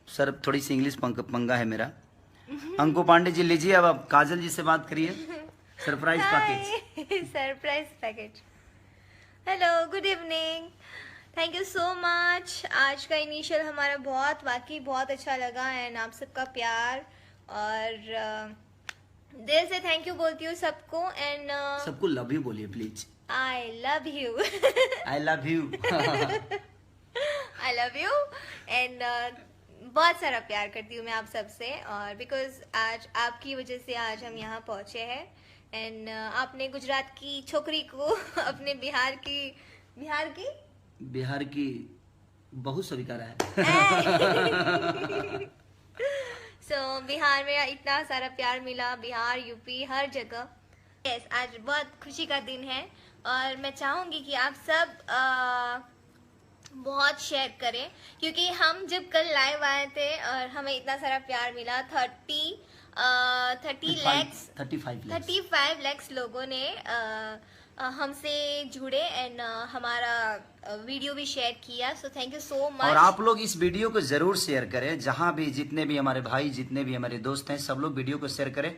Sir थोड़ी सी English पंगा है मेरा। अंकु पांडे जी लीजिए, अब आप काजल जी से बात करिए। Surprise package. Surprise package. Hello, good evening, thank you so much. आज का इनिशियल हमारा वाकई बहुत अच्छा लगा एंड आप सबका प्यार और दिल से थैंक यू बोलती हूँ सबको एंड सबको लव यू बोलिए please. I love you. I love you. I love you and बहुत सारा प्यार करती हूँ मैं आप सबसे, और बिकॉज आज आपकी वजह से आज हम यहाँ पहुँचे हैं एंड आपने गुजरात की छोकरी को अपने बिहार की बहुत स्वीकार है। बिहार में इतना सारा प्यार मिला, बिहार, यूपी, हर जगह। यस, आज बहुत खुशी का दिन है और मैं चाहूंगी कि आप सब बहुत शेयर करें, क्योंकि हम जब कल लाइव आए थे और हमें इतना सारा प्यार मिला, 35 लैक्स लोगों ने हमसे जुड़े एंड हमारा वीडियो भी शेयर किया। So thank you so much. और आप लोग इस वीडियो को जरूर शेयर करें, जहां भी जितने भी हमारे भाई, जितने भी हमारे दोस्त हैं, सब लोग वीडियो को शेयर करें।